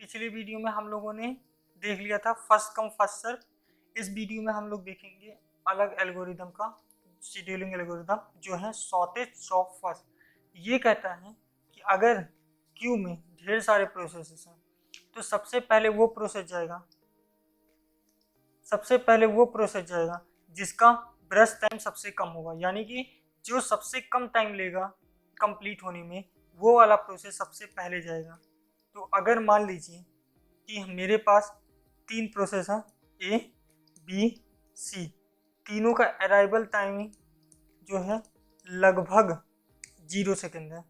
पिछली वीडियो में हम लोगों ने देख लिया था फर्स्ट कम फर्स्ट सर्व। इस वीडियो में हम लोग देखेंगे अलग एल्गोरिदम का शेड्यूलिंग एल्गोरिदम जो है शॉर्टेज जॉब फर्स्ट। ये कहता है कि अगर क्यू में ढेर सारे प्रोसेसेस हैं तो सबसे पहले वो प्रोसेस जाएगा जिसका ब्रश टाइम सबसे कम होगा, यानी कि जो सबसे कम टाइम लेगा कंप्लीट होने में वो वाला प्रोसेस सबसे पहले जाएगा। तो अगर मान लीजिए कि मेरे पास 3 प्रोसेस हैं ए बी सी, तीनों का अराइवल टाइमिंग जो है लगभग 0 सेकेंड है,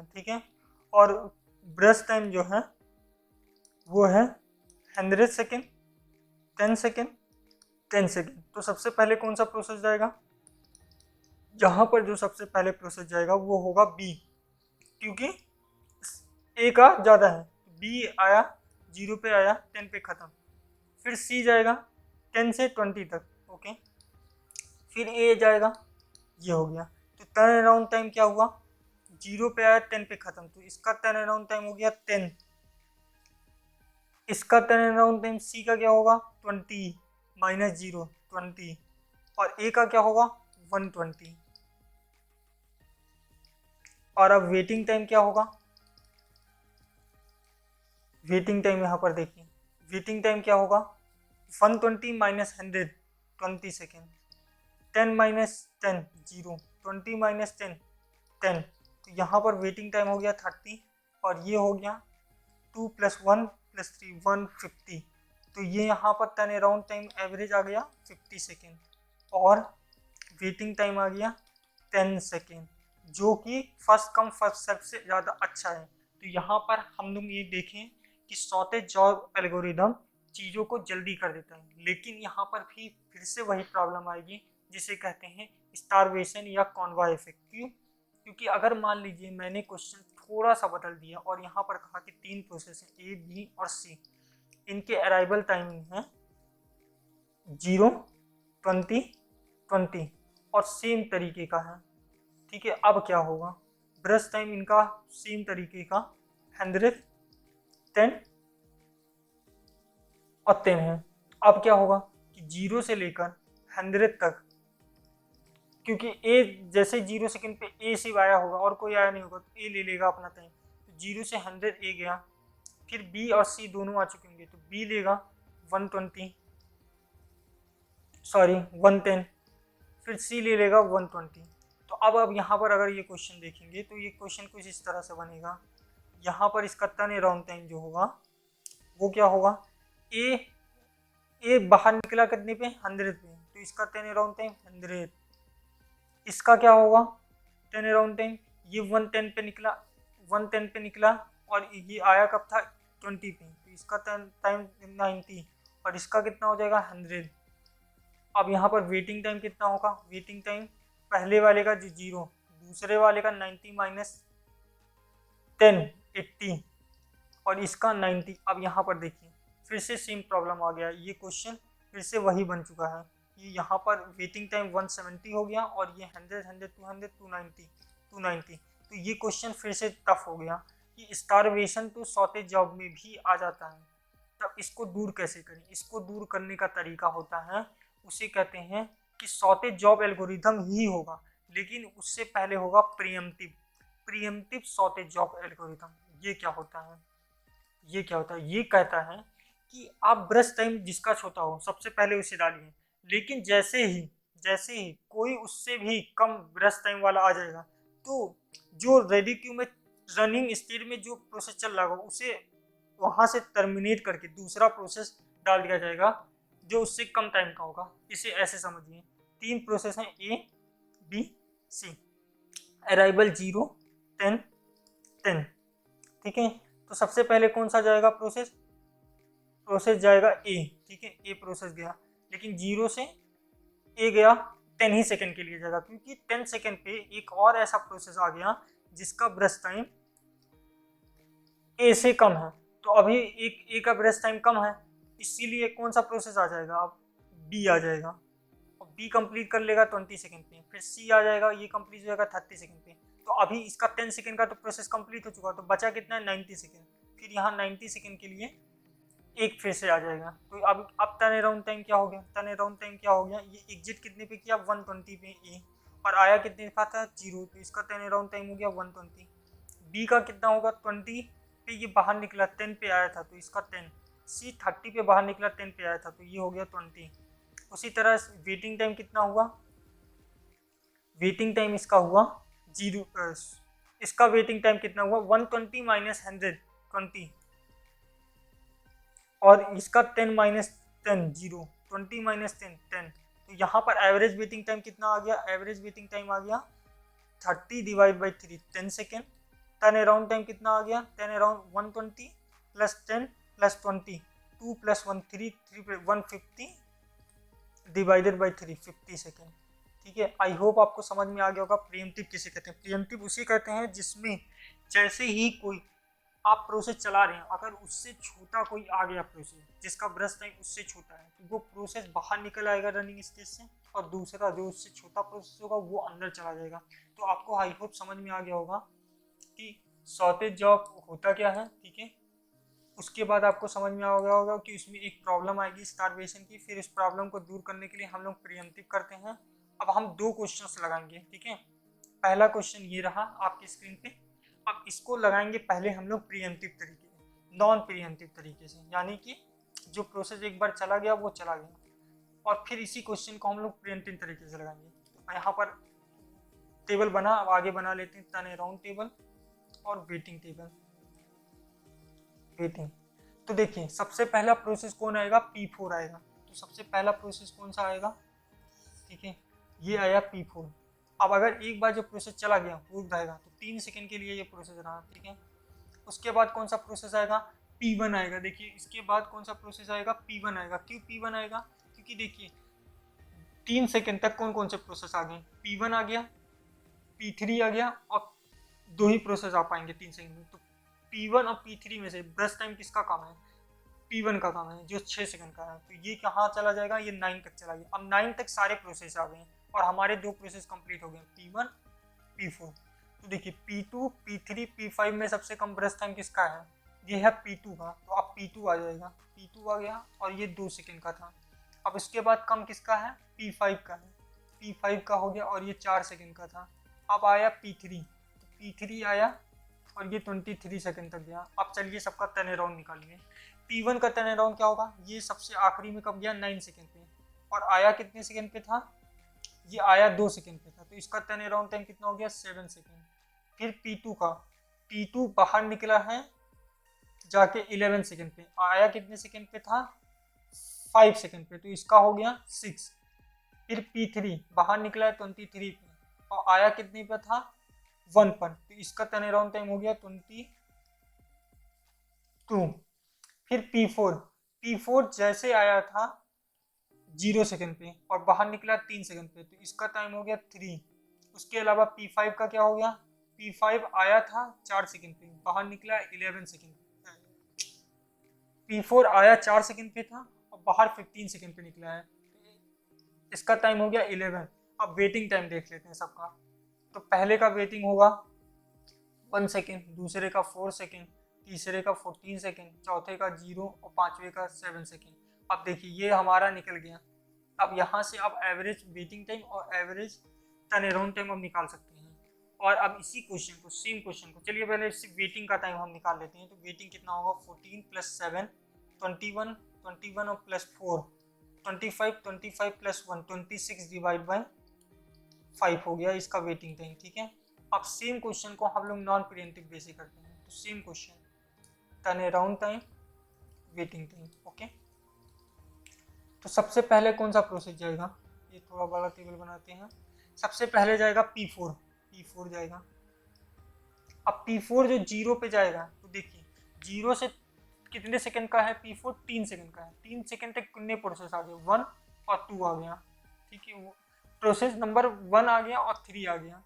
ठीक है। और ब्रश टाइम जो है वो है 100 सेकेंड, 10 सेकेंड, 10 सेकेंड। तो सबसे पहले कौन सा प्रोसेस जाएगा? यहाँ पर जो सबसे पहले प्रोसेस जाएगा वो होगा बी, क्योंकि ए का ज़्यादा है। बी आया 0 पे आया, 10 पे ख़त्म। फिर सी जाएगा 10 से 20 तक, ओके। फिर ए जाएगा, ये हो गया। तो टर्न अराउंड टाइम क्या हुआ? 0 पे आया, 10 पे ख़त्म, तो इसका टर्न अराउंड टाइम हो गया 10। इसका टर्न अराउंड टाइम सी का क्या होगा? 20 माइनस 0 20, और ए का क्या होगा? 120। और अब वेटिंग टाइम क्या होगा? वेटिंग टाइम यहाँ पर देखिए, वेटिंग टाइम क्या होगा? 120 माइनस 100 20 सेकेंड, 10 माइनस 10 0, 20 माइनस 10 10। तो यहाँ पर वेटिंग टाइम हो गया 30, और ये हो गया 2 + 1 + 3 150। तो ये यहाँ पर टर्न अराउंड टाइम एवरेज आ गया 50 सेकेंड, और वेटिंग टाइम आ गया 10 सेकेंड, जो कि फर्स्ट कम फर्स्ट सर्व से ज़्यादा अच्छा है। तो यहाँ पर हम लोग ये देखें कि शॉर्टेज जॉब एल्गोरिदम चीज़ों को जल्दी कर देता है, लेकिन यहाँ पर भी फिर से वही प्रॉब्लम आएगी जिसे कहते हैं स्टारवेशन या कॉन्वॉय इफेक्ट। क्यों? क्योंकि अगर मान लीजिए मैंने क्वेश्चन थोड़ा सा बदल दिया और यहाँ पर कहा कि 3 प्रोसेस हैं ए बी और सी, इनके अराइवल टाइमिंग है 0 20 20 और सेम तरीके का है, ठीक है। अब क्या होगा? ब्रश टाइम इनका सेम तरीके का 100 10 और 10 है। अब क्या होगा कि 0 से लेकर 100 तक, क्योंकि ए जैसे 0 सेकेंड पे ए सिर्फ आया होगा और कोई आया नहीं होगा, तो ए ले लेगा अपना टाइम। तो 0 से 100 ए गया, फिर बी और सी दोनों आ चुके होंगे, तो बी लेगा 120 110, फिर सी ले लेगा 120। तो अब यहाँ पर अगर ये क्वेश्चन देखेंगे तो ये क्वेश्चन कुछ इस तरह से बनेगा। यहाँ पर इसका टर्न अराउंड टाइम जो होगा वो क्या होगा? ए बाहर निकला कितने पे? 100 पे, तो इसका टर्न अराउंड टाइम 100। इसका क्या होगा टर्न अराउंड टाइम? ये 110 पे निकला और ये आया कब था? 20 पे, तो इसका टाइम 90, और इसका कितना हो जाएगा? 100। अब यहाँ पर वेटिंग टाइम कितना होगा? वेटिंग टाइम पहले वाले का जो 0, दूसरे वाले का 90 माइनस 10 80, और इसका 90। अब यहाँ पर देखिए फिर से सेम प्रॉब्लम आ गया, ये क्वेश्चन फिर से वही बन चुका है। ये यहाँ पर वेटिंग टाइम 170 हो गया, और ये 100 100 200 290। तो ये क्वेश्चन फिर से टफ हो गया कि स्टारवेशन तो शॉर्टेज जॉब में भी आ जाता है। तब इसको दूर कैसे करें? इसको दूर करने का तरीका होता है, उसे कहते हैं कि शॉर्टेज जॉब एल्गोरिथम ही होगा, लेकिन उससे पहले होगा प्रीएम्प्टिव शॉर्टेज जॉब एल्गोरिथम। ये क्या होता है? ये कहता है कि आप ब्रश टाइम जिसका छोटा हो सबसे पहले उसे डालिए, लेकिन जैसे ही कोई उससे भी कम ब्रश टाइम वाला आ जाएगा, तो जो रेडी क्यू में रनिंग स्टेट में जो प्रोसेस चल रहा होगा उसे वहाँ से टर्मिनेट करके दूसरा प्रोसेस डाल दिया जाएगा जो उससे कम टाइम का होगा। इसे ऐसे समझिए, 3 प्रोसेस हैं ए बी सी, अराइवल 0 10 10, ठीक है। तो सबसे पहले कौन सा जाएगा प्रोसेस जाएगा ए, ठीक है। ए प्रोसेस गया, लेकिन 0 से ए गया 10 ही सेकेंड के लिए जाएगा, क्योंकि 10 सेकेंड पे एक और ऐसा प्रोसेस आ गया जिसका ब्रश टाइम ए से कम है। तो अभी एक ए का ब्रश टाइम कम है, इसीलिए कौन सा प्रोसेस आ जाएगा? अब बी आ जाएगा, और बी कंप्लीट कर लेगा 20 सेकेंड पे। फिर सी आ जाएगा, ये कंप्लीट हो जाएगा 30 सेकेंड पे। तो अभी इसका 10 सेकेंड का तो प्रोसेस कंप्लीट हो चुका, तो बचा कितना है? 90 सेकेंड। फिर यहाँ 90 सेकेंड के लिए एक फिर से आ जाएगा। तो अब टर्न अराउंड टाइम क्या हो गया, टर्न अराउंड टाइम क्या हो गया, ये एग्जिट कितने पे किया 120 पे ए, और आया कितने का था 0, तो इसका टर्न अराउंड टाइम हो गया 120। बी का कितना होगा 20 पे ये बाहर निकला, 10 पे आया था तो इसका 10, सी 30 पे बाहर निकला 10 पे आया था तो ये हो गया 20। उसी तरह वेटिंग टाइम कितना हुआ, वेटिंग टाइम इसका हुआ 0, इसका वेटिंग टाइम कितना हुआ 120 माइनस 120, और इसका 10 माइनस 10 0, 20 माइनस 10 10, तो यहाँ पर एवरेज वेटिंग टाइम कितना आ गया, एवरेज वेटिंग टाइम आ गया 30 divide by 3 10 second. Turn around time कितना आ गया, turn around 120 plus 10 plus 20, 2 plus 1 3 3 150 divided by 3 50 second. ठीक है, आई होप आपको समझ में आ गया होगा प्रीएम्प्टिव किसे कहते हैं। प्रीएम्प्टिव उसे कहते हैं जिसमें जैसे ही कोई आप प्रोसेस चला रहे हैं, अगर उससे छोटा कोई आ गया प्रोसेस जिसका ब्रश टाइम उससे छोटा है, तो वो प्रोसेस बाहर निकल आएगा रनिंग स्टेज से, और दूसरा जो उससे छोटा प्रोसेस होगा वो अंदर चला जाएगा। तो आपको आई होप समझ में आ गया होगा कि शॉर्टेज जॉब होता क्या है। ठीक है, उसके बाद आपको समझ में आ गया होगा कि उसमें एक प्रॉब्लम आएगी स्टारवेशन की, फिर उस प्रॉब्लम को दूर करने के लिए हम लोग प्रीएम्प्टिव करते हैं। अब हम 2 क्वेश्चंस लगाएंगे। ठीक है, पहला क्वेश्चन ये रहा आपकी स्क्रीन पे। अब इसको लगाएंगे पहले हम लोग प्रीएम्प्टिव तरीके से, नॉन प्रीएम्प्टिव तरीके से, यानी कि जो प्रोसेस एक बार चला गया वो चला गया, और फिर इसी क्वेश्चन को हम लोग प्रीएम्प्टिव तरीके से लगाएंगे। तो यहाँ पर टेबल बना, अब आगे बना लेते हैं टर्न अराउंड टेबल और वेटिंग टेबल। वेटिंग, तो देखिए सबसे पहला प्रोसेस कौन आएगा, P4 आएगा। तो सबसे पहला प्रोसेस कौन सा आएगा, ठीक है, ये आया P4। अब अगर एक बार जो प्रोसेस चला गया वो रहेगा, तो 3 सेकंड के लिए ये प्रोसेस रहा। ठीक है, उसके बाद कौन सा प्रोसेस आएगा, P1 आएगा। देखिए इसके बाद कौन सा प्रोसेस आएगा, P1 आएगा। क्यों P1 आएगा, क्योंकि देखिए 3 सेकंड तक कौन कौन से प्रोसेस आ गए, P1 आ गया, P3 आ गया, और 2 ही प्रोसेस आ पाएंगे 3 सेकंड में। तो P1 और P3 में से ब्रश टाइम किसका काम है, P1 का काम है, जो 6 सेकंड का है। तो ये कहाँ चला जाएगा, ये 9 तक चला गया। अब 9 तक सारे प्रोसेस आ गए और हमारे 2 प्रोसेस कंप्लीट हो गए, P1 P4। तो देखिए P2 P3 P5 में सबसे कम ब्रश टाइम किसका है, ये है P2 का। तो अब P2 आ जाएगा, P2 आ गया, और ये 2 सेकंड का था। अब इसके बाद कम किसका है, P5 का है, P5 का हो गया, और ये 4 सेकंड का था। अब आया P3, तो P3 आया और ये 23 सेकंड तक गया। अब चलिए सबका टर्न अराउंड निकालिए। P1 का टर्न अराउंड क्या होगा, ये सबसे आखिरी में कब गया 9 सेकंड पे, और आया कितने सेकंड पे था, ये आया 2 सेकंड पे था। तो इसका टर्न अराउंड टाइम कितना हो गया 7 सेकंड। फिर P2 का, P2 बाहर निकला है जाके 11 सेकंड पे, आया कितने सेकंड पे था 5 सेकंड पे, तो इसका हो गया 6। फिर P3 बाहर निकला है 23 पे, और आया कितने पे था 1 पर, तो इसका टर्न अराउंड टाइम हो गया 22। फिर P4 जैसे आया था 0 सेकंड पे और बाहर निकला 3 सेकंड पे, तो इसका टाइम हो गया 3। उसके अलावा P5 का क्या हो गया, P5 आया था 4 सेकंड पे, बाहर निकला 11 सेकंड। P4 आया 4 सेकंड पे था और बाहर 15 सेकंड पे निकला है, इसका टाइम हो गया 11। अब वेटिंग टाइम देख लेते हैं सबका। तो पहले का वेटिंग होगा 1 सेकेंड, दूसरे का 4 सेकेंड, तीसरे का 14 सेकेंड, चौथे का 0 और पांचवे का 7 सेकेंड। अब देखिए ये हमारा निकल गया। अब यहाँ से आप एवरेज वेटिंग टाइम और एवरेज टर्न अराउंड टाइम हम निकाल सकते हैं। और अब इसी क्वेश्चन को, सेम क्वेश्चन को, चलिए पहले इसी वेटिंग का टाइम हम निकाल लेते हैं। तो वेटिंग कितना होगा 14 प्लस 7 21, 21 और प्लस 4 25, 25 प्लस 1 26 डिवाइड बाई 5 हो गया इसका वेटिंग टाइम। ठीक है, अब सेम क्वेश्चन को हम लोग नॉन प्रीएम्प्टिव बेस करते हैं। तो same question, turn around time, waiting time. Okay, तो सबसे पहले कौन सा प्रोसेस जाएगा, ये थोड़ा बड़ा टेबल बनाते हैं। सबसे पहले जाएगा P4 जाएगा। अब P4 जो 0 पे जाएगा, तो देखिए 0 से कितने सेकंड का है P4, 3 सेकंड का है। 3 सेकंड तक कितने प्रोसेस आ गए, 1 और 2 आ गया। ठीक है, प्रोसेस नंबर 1 आ गया और 3 आ गया।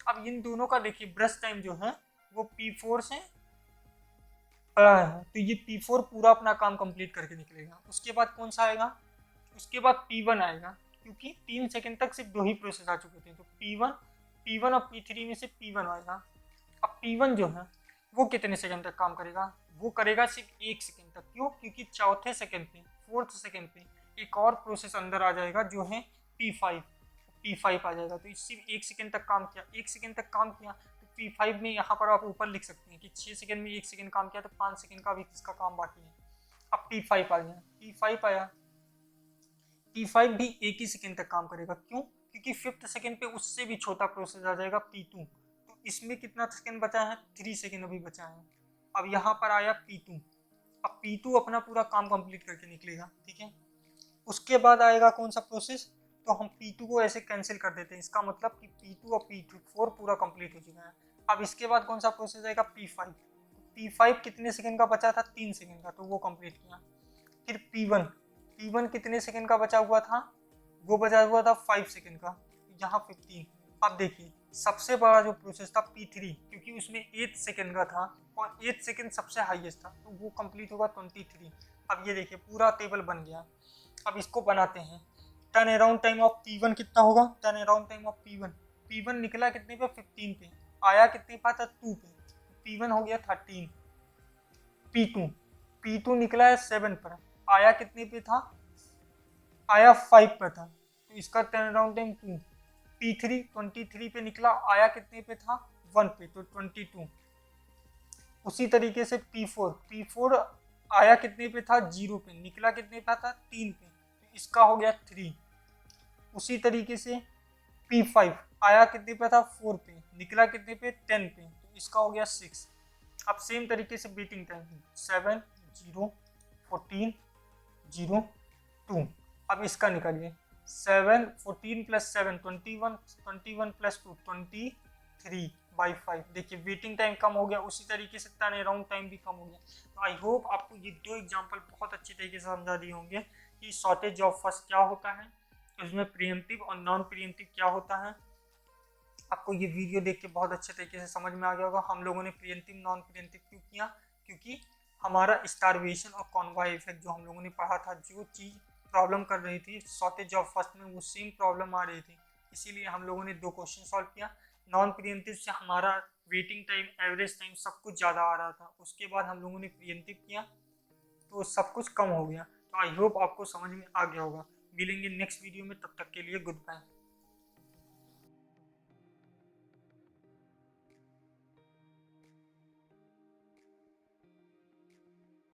अब इन दोनों का देखिए ब्रश टाइम जो है वो P4 से बड़ा है, तो ये P4 पूरा अपना काम कंप्लीट करके निकलेगा। उसके बाद कौन सा आएगा, उसके बाद P1 आएगा, क्योंकि 3 सेकंड तक सिर्फ 2 ही प्रोसेस आ चुके थे। तो P1 और P3 में से P1 आएगा। अब P1 जो है वो कितने सेकंड तक काम करेगा, वो करेगा सिर्फ 1 सेकेंड तक। क्यों? क्योंकि चौथे सेकेंड पे, फोर्थ सेकेंड पे एक और प्रोसेस अंदर आ जाएगा जो है P5। P5 आ जाएगा, तो सिर्फ 1 सेकेंड तक काम किया, 1 सेकेंड तक काम किया, तो P5 में यहाँ पर आप ऊपर लिख सकते हैं कि 6 सेकेंड में 1 सेकेंड काम किया, तो 5 सेकेंड का भी इसका काम बाकी है। अब P5 आ गया, P5 आया, P5 भी 1 ही सेकेंड तक काम करेगा। क्यों? क्योंकि 5th सेकेंड पे उससे भी छोटा प्रोसेस आ जाएगा P2। तो इसमें कितना सेकेंड बचा है? 3 सेकेंड अभी बचा है। अब यहाँ पर आया P2, अब P2 अपना पूरा काम कंप्लीट करके निकलेगा, ठीक है। उसके बाद आएगा कौन सा प्रोसेस? तो हम P2 को ऐसे कैंसिल कर देते हैं, इसका मतलब कि P2 और P4 पूरा कंप्लीट हो चुका है। अब इसके बाद कौन सा प्रोसेस आएगा? P5। P5 कितने सेकंड का बचा था? 3 सेकंड का, तो वो कंप्लीट किया। फिर P1 कितने सेकंड का बचा हुआ था? वो बचा हुआ था 5 सेकंड का, यहाँ 15। अब देखिए सबसे बड़ा जो प्रोसेस था P3, क्योंकि उसमें 8 सेकंड का था और 8 सेकंड सबसे हाईएस्ट था, तो वो कंप्लीट होगा 23। अब ये देखिए पूरा टेबल बन गया। अब इसको बनाते हैं। Turn around time of P1 कितना होगा? Turn around time of P1 निकला कितने पे? 15 पे। आया कितने पे था? 2 पे। P1 हो गया 13। P2 निकला है 7 पर, आया कितने पे था? आया 5 पर था, तो इसका टर्न अराउंड टाइम 2। P3 23 पे निकला, आया कितने पे था? 1 पे, तो 22। उसी तरीके से P4 आया कितने पे था? 0 पे, निकला कितने पे था? 3 पे, तो इसका हो गया 3। उसी तरीके से P5 आया कितने पे था? 4 पे, निकला कितने पे? 10 पे, तो इसका हो गया 6। अब सेम तरीके से बीटिंग टाइम 7 0 14 0 2। अब इसका निकालिए। 7 14 प्लस 7 21, 21 प्लस 2 23/5। देखिए वेटिंग टाइम कम हो गया, उसी तरीके से टर्न अराउंड टाइम भी कम हो गया। तो आई होप आपको ये 2 एग्जांपल बहुत अच्छी तरीके से समझा दिए होंगे कि शॉर्टेज ऑफ फर्स्ट क्या होता है, उसमें प्रीएम्प्टिव और नॉन प्रीएम्प्टिव क्या होता है। आपको ये वीडियो देख के बहुत अच्छे तरीके से समझ में आ गया होगा हम लोगों ने प्रीएम्प्टिव नॉन प्रीएम्प्टिव क्यों किया। क्योंकि हमारा स्टारवेशन और कॉन्वॉय इफेक्ट जो हम लोगों ने पढ़ा था, जो चीज़ प्रॉब्लम कर रही थी शॉर्टेज ऑफ फर्स्ट में, वो सेम प्रॉब्लम आ रही थी, इसीलिए हम लोगों ने 2 क्वेश्चन सॉल्व किया। नॉन प्रीएम्प्टिव से हमारा वेटिंग टाइम, एवरेज टाइम सब कुछ ज़्यादा आ रहा था, उसके बाद हम लोगों ने प्रीएम्प्टिव किया तो सब कुछ कम हो गया। तो आई होप आपको समझ में आ गया होगा। मिलेंगे नेक्स्ट वीडियो में, तब तक के लिए गुड बाय।